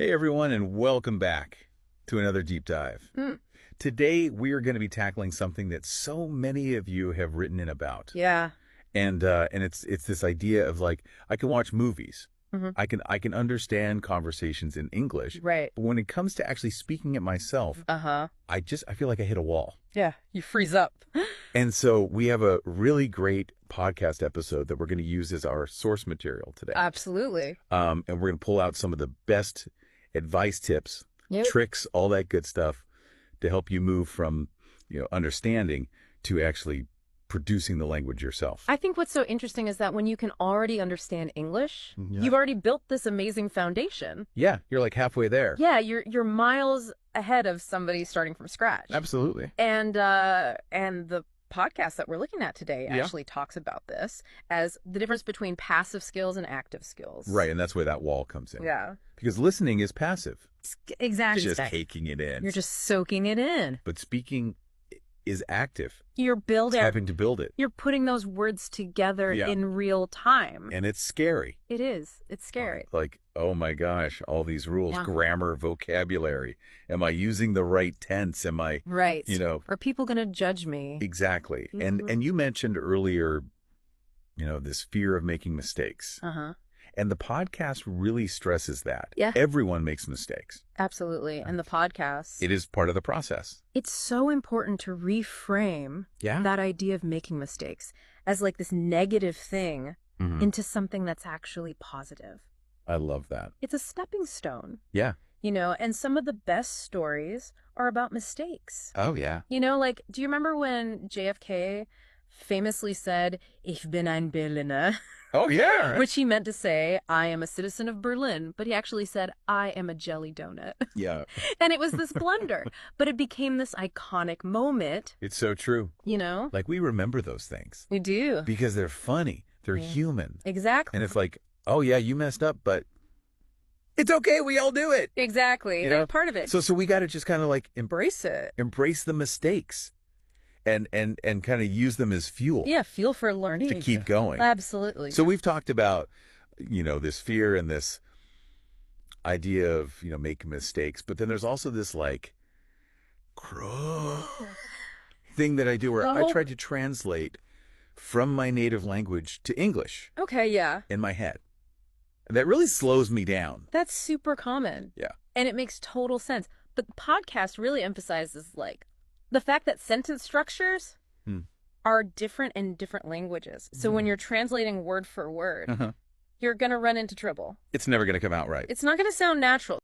Hey everyone, and welcome back to another deep dive. Today we are going to be tackling something that so many of you have written in about, Yeah. and it's this idea of like I can watch movies, hmm I can understand conversations in English, Right. but when it comes to actually speaking it myself, Uh-huh. I feel like I hit a wall. Yeah. You freeze up. And so we have a really great podcast episode that we're going to use as our source material today. Absolutely. And we're going to pull out some of the best advice tips, Yep. tricks, all that good stuff to help you move from, understanding to actually producing the language yourself. I think what's so interesting is that when you can already understand English, Yeah. you've already built this amazing foundation. Yeah, you're like halfway there. Yeah, you're miles ahead of somebody starting from scratch. Absolutely. And the podcast that we're looking at today Yeah. actually talks about this as the difference between passive skills and active skills. Right, and that's where that wall comes in. Yeah. Because listening is passive. Exactly. Just taking it in. You're just soaking it in. But speaking is active. You're It's building. having to build it. You're putting those words together Yeah. in real time. And it's scary. It is. It's scary. Like, oh my gosh, all these rules, Yeah. grammar, vocabulary. Am I using the right tense? Am I, Right. Are people going to judge me? exactly. Mhm. And you mentioned earlier, this fear of making mistakes. Uh-huh. And the podcast really stresses that. Yeah. Everyone makes mistakes. Absolutely. And the podcast. It is part of the process. It's so important to reframe Yeah. that idea of making mistakes as like this negative thing Mhm. into something that's actually positive. I love that. It's a stepping stone, Yeah. and some of the best stories are about mistakes. Oh, yeah. Do you remember when JFK famously said, "Ich bin ein Berliner," Oh, yeah. which he meant to say, "I am a citizen of Berlin," but he actually said, "I am a jelly donut." Yeah. And it was this blunder, but it became this iconic moment, It's so true. you. Like, we remember those things We do. because they're funny. They're Yeah. human. Exactly. And it's like, oh, yeah, you messed up, but it's okay. We all do it. Exactly. You know? They're part of it. So we got to just kind of like Embrace it. embrace the mistakes and kind of use them as fuel Yeah, feel for learning. to keep going. Absolutely. So we've talked about, this fear and this idea of, making mistakes, but then there's also this like thing that I do where I Oh. try to translate from my native language to English Okay, yeah. in my head. And that really slows me down. That's super common. Yeah. And it makes total sense. But the podcast really emphasizes the fact that sentence structures Hmm. are different in different languages. So when you're translating word for word, Uh-huh. you're going to run into trouble. It's never going to come out right. It's not going to sound natural.